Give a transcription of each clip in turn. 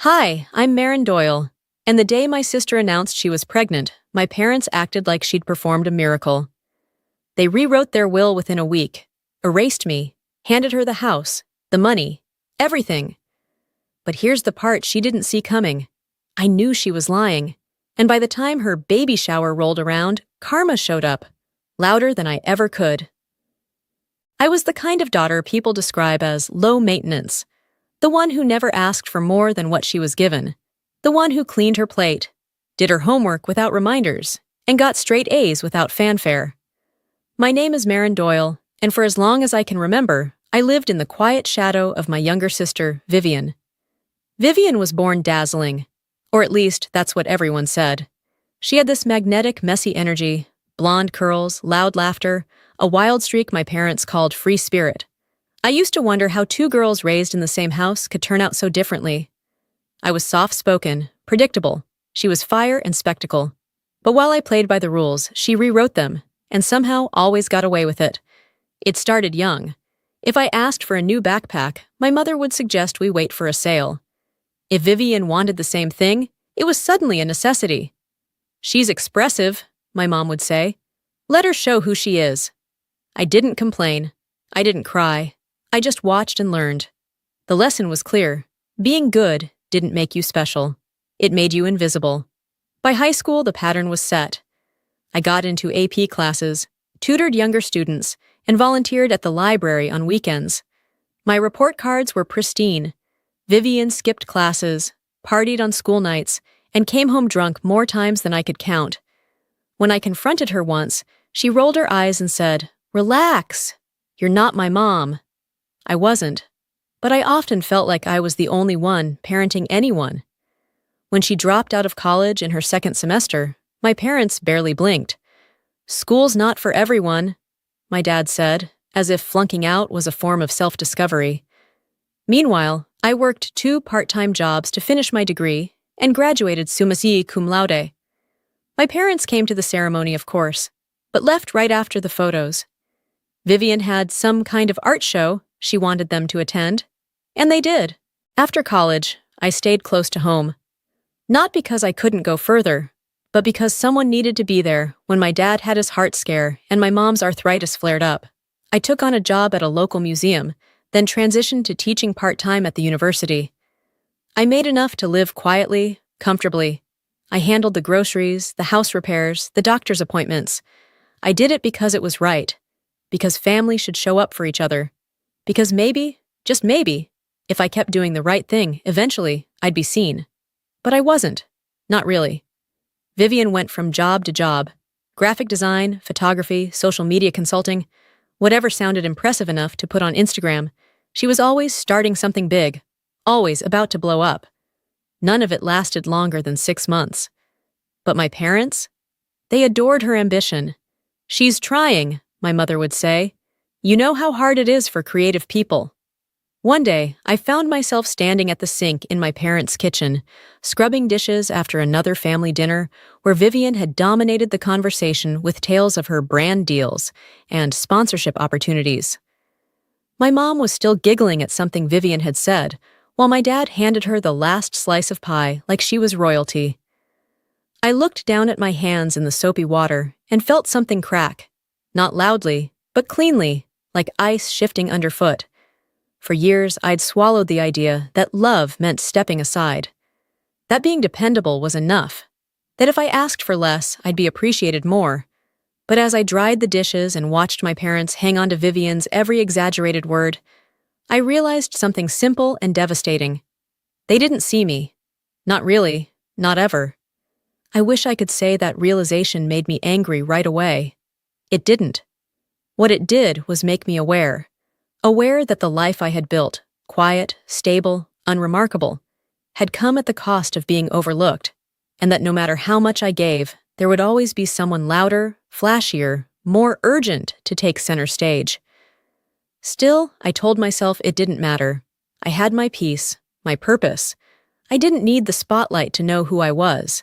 Hi, I'm Marin Doyle, and the day my sister announced she was pregnant, my parents acted like she'd performed a miracle. They rewrote their will within a week, erased me, handed her the house, the money, everything. But here's the part she didn't see coming. I knew she was lying, and by the time her baby shower rolled around, karma showed up, louder than I ever could. I was the kind of daughter people describe as low maintenance, the one who never asked for more than what she was given, the one who cleaned her plate, did her homework without reminders, and got straight A's without fanfare. My name is Marin Doyle, and for as long as I can remember, I lived in the quiet shadow of my younger sister, Vivian. Vivian was born dazzling, or at least that's what everyone said. She had this magnetic, messy energy, blonde curls, loud laughter, a wild streak my parents called free spirit. I used to wonder how two girls raised in the same house could turn out so differently. I was soft-spoken, predictable. She was fire and spectacle. But while I played by the rules, she rewrote them, and somehow always got away with it. It started young. If I asked for a new backpack, my mother would suggest we wait for a sale. If Vivian wanted the same thing, it was suddenly a necessity. "She's expressive," my mom would say. "Let her show who she is." I didn't complain. I didn't cry. I just watched and learned. The lesson was clear. Being good didn't make you special. It made you invisible. By high school, the pattern was set. I got into AP classes, tutored younger students, and volunteered at the library on weekends. My report cards were pristine. Vivian skipped classes, partied on school nights, and came home drunk more times than I could count. When I confronted her once, she rolled her eyes and said, "Relax. You're not my mom." I wasn't, but I often felt like I was the only one parenting anyone. When she dropped out of college in her second semester, my parents barely blinked. "School's not for everyone," my dad said, as if flunking out was a form of self-discovery. Meanwhile, I worked 2 part-time jobs to finish my degree and graduated summa cum laude. My parents came to the ceremony, of course, but left right after the photos. Vivian had some kind of art show she wanted them to attend, and they did. After college, I stayed close to home. Not because I couldn't go further, but because someone needed to be there when my dad had his heart scare and my mom's arthritis flared up. I took on a job at a local museum, then transitioned to teaching part-time at the university. I made enough to live quietly, comfortably. I handled the groceries, the house repairs, the doctor's appointments. I did it because it was right, because family should show up for each other, because maybe, just maybe, if I kept doing the right thing, eventually, I'd be seen. But I wasn't. Not really. Vivian went from job to job. Graphic design, photography, social media consulting, whatever sounded impressive enough to put on Instagram. She was always starting something big, always about to blow up. None of it lasted longer than 6 months. But my parents? They adored her ambition. "She's trying," my mother would say. "You know how hard it is for creative people." One day, I found myself standing at the sink in my parents' kitchen, scrubbing dishes after another family dinner where Vivian had dominated the conversation with tales of her brand deals and sponsorship opportunities. My mom was still giggling at something Vivian had said, while my dad handed her the last slice of pie like she was royalty. I looked down at my hands in the soapy water and felt something crack, not loudly, but cleanly, like ice shifting underfoot. For years, I'd swallowed the idea that love meant stepping aside, that being dependable was enough, that if I asked for less, I'd be appreciated more. But as I dried the dishes and watched my parents hang on to Vivian's every exaggerated word, I realized something simple and devastating. They didn't see me. Not really, not ever. I wish I could say that realization made me angry right away. It didn't. What it did was make me aware that the life I had built, quiet, stable, unremarkable, had come at the cost of being overlooked, and that no matter how much I gave, there would always be someone louder, flashier, more urgent to take center stage. Still, I told myself it didn't matter. I had my peace, my purpose. I didn't need the spotlight to know who I was.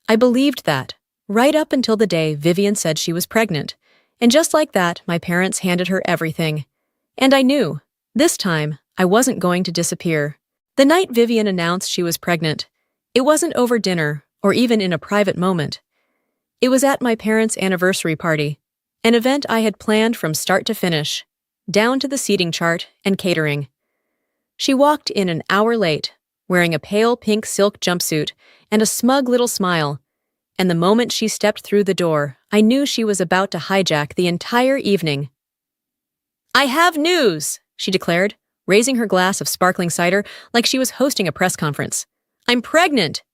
I believed that, right up until the day Vivian said she was pregnant, and just like that, my parents handed her everything. And I knew, this time, I wasn't going to disappear. The night Vivian announced she was pregnant, it wasn't over dinner or even in a private moment. It was at my parents' anniversary party, an event I had planned from start to finish, down to the seating chart and catering. She walked in an hour late, wearing a pale pink silk jumpsuit and a smug little smile, and the moment she stepped through the door, I knew she was about to hijack the entire evening. "I have news," she declared, raising her glass of sparkling cider like she was hosting a press conference. "I'm pregnant!"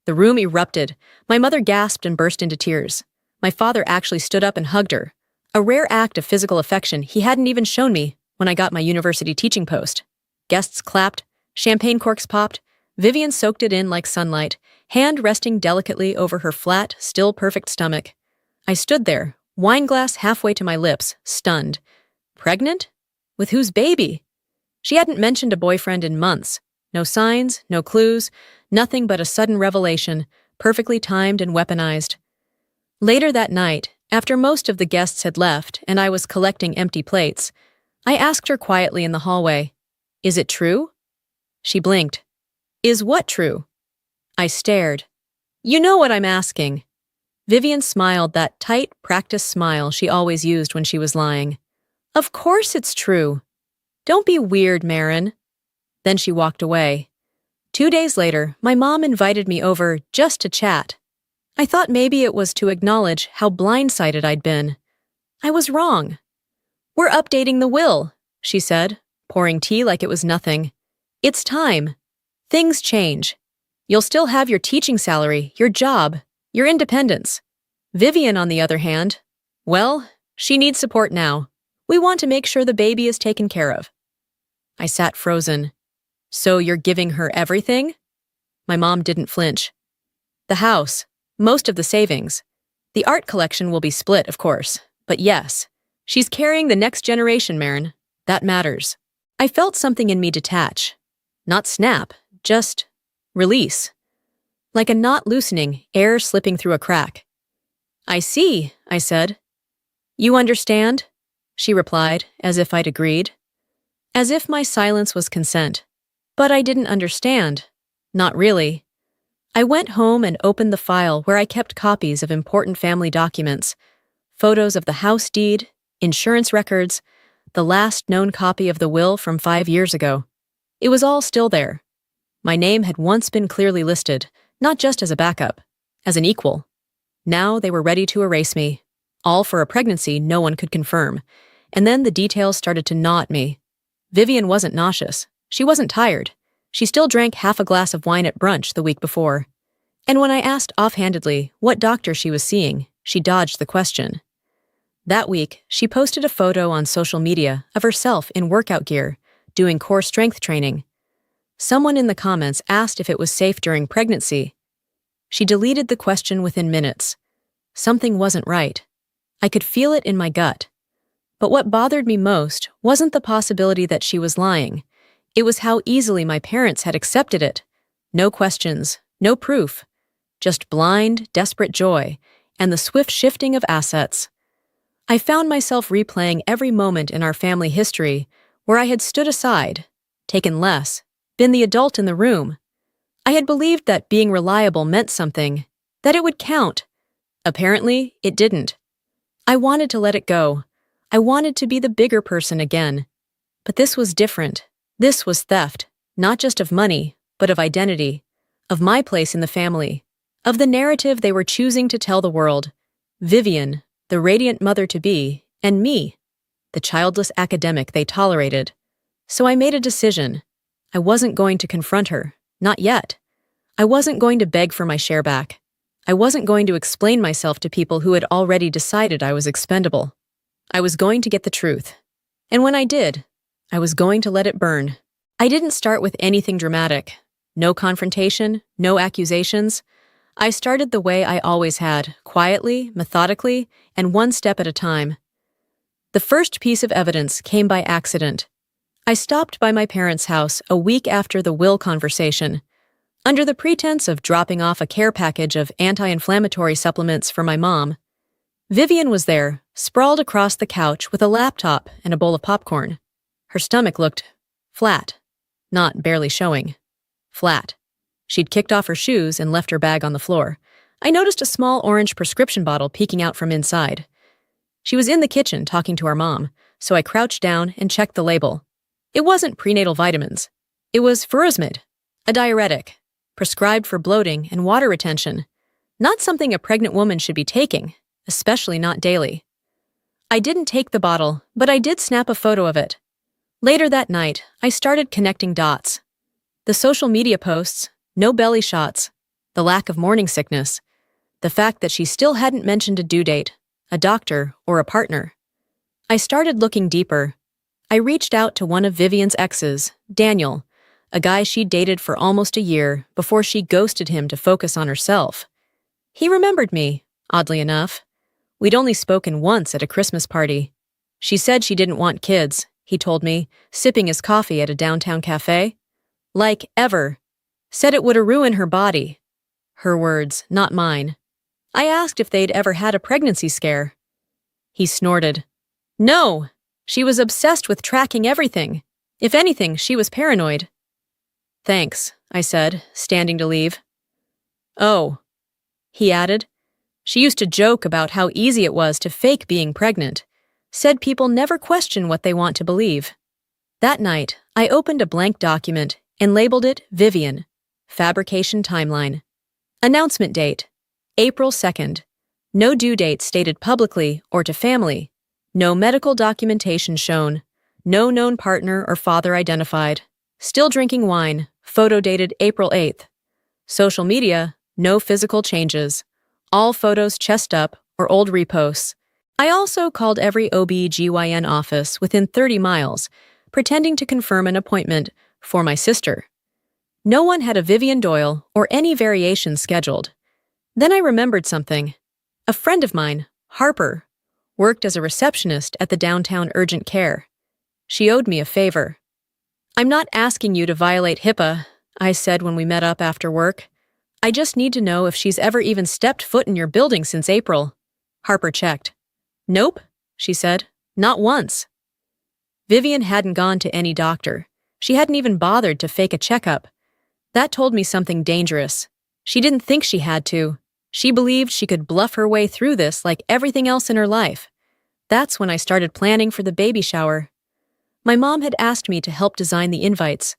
The room erupted. My mother gasped and burst into tears. My father actually stood up and hugged her, a rare act of physical affection he hadn't even shown me when I got my university teaching post. Guests clapped, champagne corks popped, Vivian soaked it in like sunlight, hand resting delicately over her flat, still perfect stomach. I stood there, wine glass halfway to my lips, stunned. Pregnant? With whose baby? She hadn't mentioned a boyfriend in months. No signs, no clues, nothing but a sudden revelation, perfectly timed and weaponized. Later that night, after most of the guests had left and I was collecting empty plates, I asked her quietly in the hallway, "Is it true?" She blinked. "Is what true?" I stared. "You know what I'm asking." Vivian smiled, that tight, practiced smile she always used when she was lying. "Of course it's true. Don't be weird, Marin." Then she walked away. 2 days later, my mom invited me over just to chat. I thought maybe it was to acknowledge how blindsided I'd been. I was wrong. "We're updating the will," she said, pouring tea like it was nothing. "It's time. Things change. You'll still have your teaching salary, your job, your independence. Vivian, on the other hand, well, she needs support now. We want to make sure the baby is taken care of." I sat frozen. "So you're giving her everything?" My mom didn't flinch. "The house, most of the savings. The art collection will be split, of course. But yes, she's carrying the next generation, Marin. That matters." I felt something in me detach. Not snap, just release. Like a knot loosening, air slipping through a crack. "I see," I said. "You understand?" she replied, as if I'd agreed. As if my silence was consent. But I didn't understand. Not really. I went home and opened the file where I kept copies of important family documents, photos of the house deed, insurance records, the last known copy of the will from 5 years ago. It was all still there. My name had once been clearly listed, not just as a backup, as an equal. Now they were ready to erase me, all for a pregnancy no one could confirm. And then the details started to gnaw at me. Vivian wasn't nauseous. She wasn't tired. She still drank half a glass of wine at brunch the week before. And when I asked offhandedly what doctor she was seeing, she dodged the question. That week, she posted a photo on social media of herself in workout gear, doing core strength training. Someone in the comments asked if it was safe during pregnancy. She deleted the question within minutes. Something wasn't right. I could feel it in my gut. But what bothered me most wasn't the possibility that she was lying. It was how easily my parents had accepted it. No questions, no proof. Just blind, desperate joy, and the swift shifting of assets. I found myself replaying every moment in our family history where I had stood aside, taken less, been the adult in the room. I had believed that being reliable meant something, that it would count. Apparently, it didn't. I wanted to let it go. I wanted to be the bigger person again. But this was different. This was theft, not just of money, but of identity, of my place in the family, of the narrative they were choosing to tell the world. Vivian, the radiant mother-to-be, and me, the childless academic they tolerated. So I made a decision. I wasn't going to confront her, not yet. I wasn't going to beg for my share back. I wasn't going to explain myself to people who had already decided I was expendable. I was going to get the truth. And when I did, I was going to let it burn. I didn't start with anything dramatic. No confrontation, no accusations. I started the way I always had, quietly, methodically, and one step at a time. The first piece of evidence came by accident. I stopped by my parents' house a week after the will conversation. Under the pretense of dropping off a care package of anti-inflammatory supplements for my mom, Vivian was there, sprawled across the couch with a laptop and a bowl of popcorn. Her stomach looked flat. not barely showing. Flat. She'd kicked off her shoes and left her bag on the floor. I noticed a small orange prescription bottle peeking out from inside. She was in the kitchen talking to our mom, so I crouched down and checked the label. It wasn't prenatal vitamins. It was furosemide, a diuretic, prescribed for bloating and water retention. Not something a pregnant woman should be taking, especially not daily. I didn't take the bottle, but I did snap a photo of it. Later that night, I started connecting dots. The social media posts, no belly shots, the lack of morning sickness, the fact that she still hadn't mentioned a due date, a doctor, or a partner. I started looking deeper. I reached out to one of Vivian's exes, Daniel, a guy she'd dated for almost a year before she ghosted him to focus on herself. He remembered me, oddly enough. We'd only spoken once at a Christmas party. She said she didn't want kids, he told me, sipping his coffee at a downtown cafe. Like, ever. Said it would ruin her body. Her words, not mine. I asked if they'd ever had a pregnancy scare. He snorted. No! She was obsessed with tracking everything. If anything, she was paranoid. Thanks, I said, standing to leave. Oh, he added. She used to joke about how easy it was to fake being pregnant. Said people never question what they want to believe. That night, I opened a blank document and labeled it Vivian. Fabrication timeline. Announcement date, April 2nd. No due date stated publicly or to family. No medical documentation shown. No known partner or father identified. Still drinking wine. Photo dated April 8th. Social media, no physical changes. All photos chest up or old reposts. I also called every OB/GYN office within 30 miles, pretending to confirm an appointment for my sister. No one had a Vivian Doyle or any variation scheduled. Then I remembered something. A friend of mine, Harper, worked as a receptionist at the downtown urgent care. She owed me a favor. I'm not asking you to violate HIPAA, I said when we met up after work. I just need to know if she's ever even stepped foot in your building since April. Harper checked. Nope, she said. Not once. Vivian hadn't gone to any doctor. She hadn't even bothered to fake a checkup. That told me something dangerous. She didn't think she had to. She believed she could bluff her way through this like everything else in her life. That's when I started planning for the baby shower. My mom had asked me to help design the invites.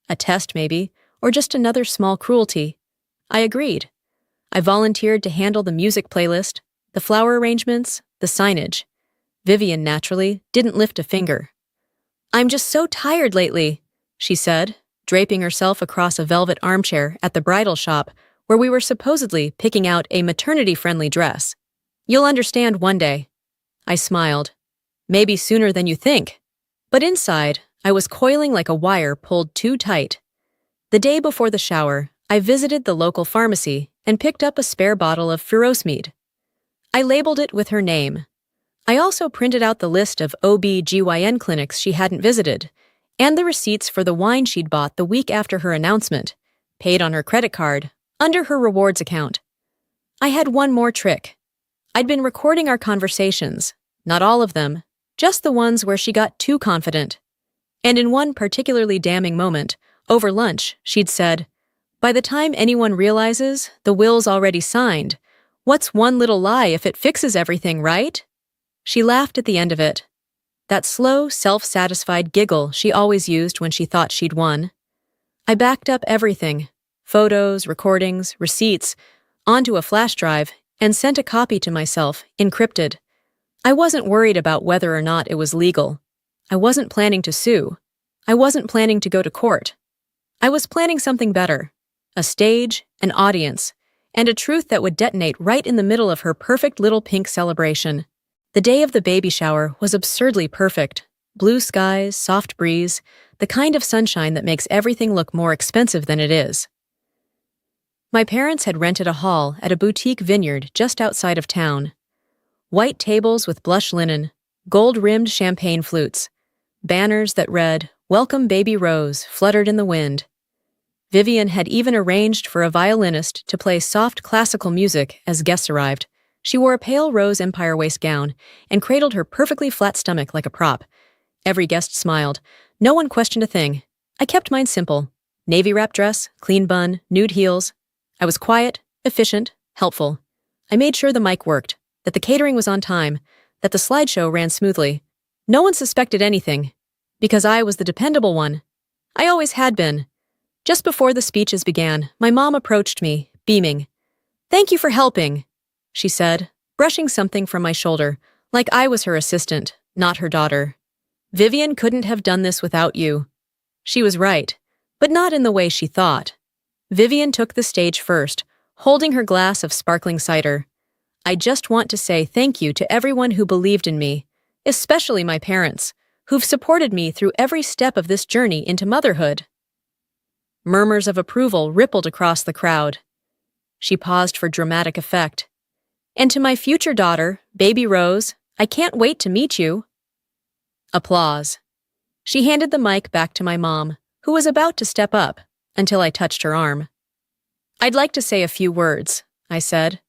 A test, maybe, or just another small cruelty. I agreed. I volunteered to handle the music playlist, the flower arrangements, the signage. Vivian, naturally, didn't lift a finger. I'm just so tired lately, she said, draping herself across a velvet armchair at the bridal shop where we were supposedly picking out a maternity-friendly dress. You'll understand one day. I smiled. Maybe sooner than you think. But inside, I was coiling like a wire pulled too tight. The day before the shower, I visited the local pharmacy and picked up a spare bottle of furosemide. I labeled it with her name. I also printed out the list of OB/GYN clinics she hadn't visited, and the receipts for the wine she'd bought the week after her announcement, paid on her credit card, under her rewards account. I had one more trick. I'd been recording our conversations, not all of them, just the ones where she got too confident. And in one particularly damning moment, over lunch, she'd said, "By the time anyone realizes, the will's already signed. What's one little lie if it fixes everything, right?" She laughed at the end of it. That slow, self-satisfied giggle she always used when she thought she'd won. I backed up everything, photos, recordings, receipts, onto a flash drive and sent a copy to myself, encrypted. I wasn't worried about whether or not it was legal. I wasn't planning to sue. I wasn't planning to go to court. I was planning something better. A stage, an audience, and a truth that would detonate right in the middle of her perfect little pink celebration. The day of the baby shower was absurdly perfect. Blue skies, soft breeze, the kind of sunshine that makes everything look more expensive than it is. My parents had rented a hall at a boutique vineyard just outside of town. White tables with blush linen, gold-rimmed champagne flutes, banners that read, "Welcome Baby Rose," fluttered in the wind. Vivian had even arranged for a violinist to play soft classical music as guests arrived. She wore a pale rose empire waist gown and cradled her perfectly flat stomach like a prop. Every guest smiled. No one questioned a thing. I kept mine simple. Navy wrap dress, clean bun, nude heels. I was quiet, efficient, helpful. I made sure the mic worked, that the catering was on time, that the slideshow ran smoothly. No one suspected anything, because I was the dependable one. I always had been. Just before the speeches began, my mom approached me, beaming. "Thank you for helping," she said, brushing something from my shoulder, like I was her assistant, not her daughter. "Vivian couldn't have done this without you." She was right, but not in the way she thought. Vivian took the stage first, holding her glass of sparkling cider. "I just want to say thank you to everyone who believed in me, especially my parents, who've supported me through every step of this journey into motherhood." Murmurs of approval rippled across the crowd. She paused for dramatic effect. "And to my future daughter, baby Rose, I can't wait to meet you." Applause. She handed the mic back to my mom, who was about to step up, until I touched her arm. "I'd like to say a few words," I said.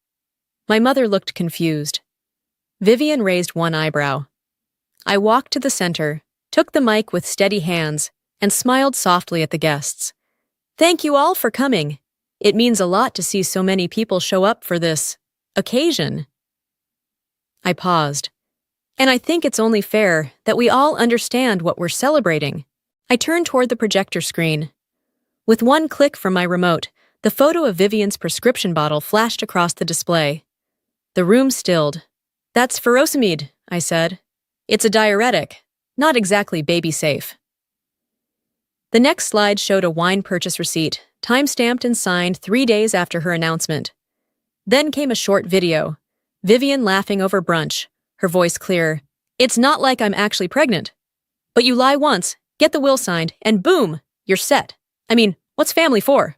My mother looked confused. Vivian raised one eyebrow. I walked to the center, took the mic with steady hands, and smiled softly at the guests. "Thank you all for coming. It means a lot to see so many people show up for this occasion." I paused. "And I think it's only fair that we all understand what we're celebrating." I turned toward the projector screen. With one click from my remote, the photo of Vivian's prescription bottle flashed across the display. The room stilled. "That's furosemide," I said. "It's a diuretic, not exactly baby-safe." The next slide showed a wine purchase receipt, time-stamped and signed 3 days after her announcement. Then came a short video. Vivian laughing over brunch, her voice clear. "It's not like I'm actually pregnant. But you lie once, get the will signed, and boom, you're set. I mean, what's family for?"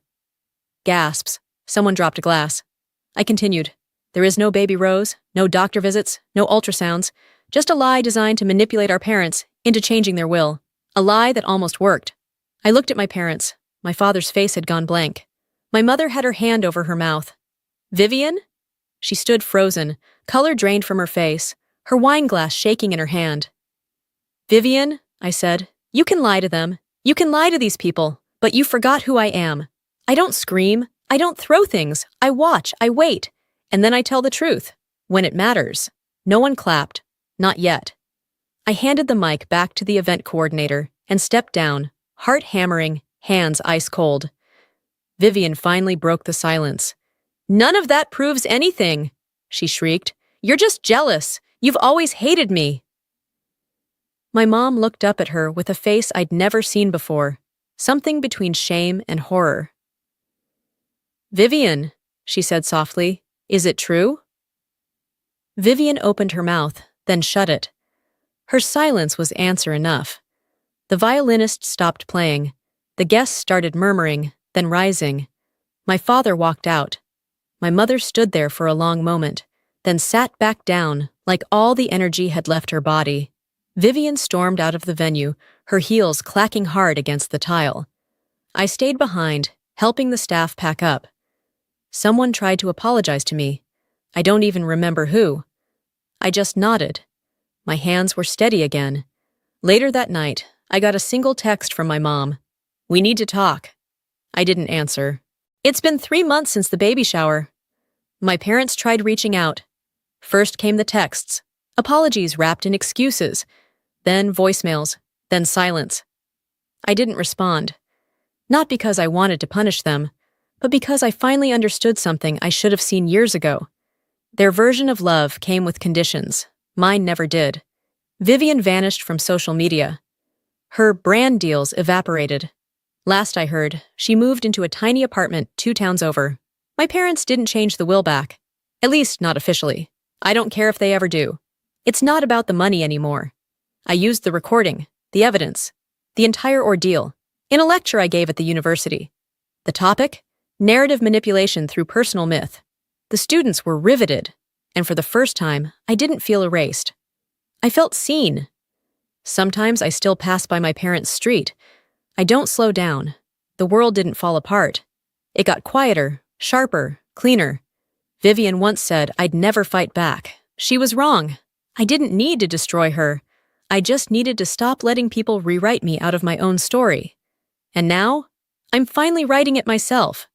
Gasps. Someone dropped a glass. I continued. "There is no baby Rose, no doctor visits, no ultrasounds, just a lie designed to manipulate our parents into changing their will. A lie that almost worked." I looked at my parents. My father's face had gone blank. My mother had her hand over her mouth. "Vivian?" She stood frozen, color drained from her face, her wine glass shaking in her hand. "Vivian," I said, "you can lie to them. You can lie to these people, but you forgot who I am. I don't scream. I don't throw things. I watch. I wait. And then I tell the truth. When it matters." No one clapped. Not yet. I handed the mic back to the event coordinator and stepped down, heart hammering, hands ice cold. Vivian finally broke the silence. "None of that proves anything," she shrieked. "You're just jealous. You've always hated me." My mom looked up at her with a face I'd never seen before, something between shame and horror. "Vivian," she said softly, "is it true?" Vivian opened her mouth, then shut it. Her silence was answer enough. The violinist stopped playing. The guests started murmuring, then rising. My father walked out. My mother stood there for a long moment, then sat back down, like all the energy had left her body. Vivian stormed out of the venue, her heels clacking hard against the tile. I stayed behind, helping the staff pack up. Someone tried to apologize to me. I don't even remember who. I just nodded. My hands were steady again. Later that night, I got a single text from my mom. "We need to talk." I didn't answer. "It's been 3 months since the baby shower." My parents tried reaching out. First came the texts, apologies wrapped in excuses, then voicemails, then silence. I didn't respond. Not because I wanted to punish them, but because I finally understood something I should have seen years ago. Their version of love came with conditions. Mine never did. Vivian vanished from social media. Her brand deals evaporated. Last I heard, she moved into a tiny apartment 2 towns over. My parents didn't change the will back. At least, not officially. I don't care if they ever do. It's not about the money anymore. I used the recording, the evidence, the entire ordeal, in a lecture I gave at the university. The topic? Narrative manipulation through personal myth. The students were riveted, and for the first time, I didn't feel erased. I felt seen. Sometimes I still pass by my parents' street. I don't slow down. The world didn't fall apart. It got quieter, sharper, cleaner. Vivian once said I'd never fight back. She was wrong. I didn't need to destroy her. I just needed to stop letting people rewrite me out of my own story. And now, I'm finally writing it myself.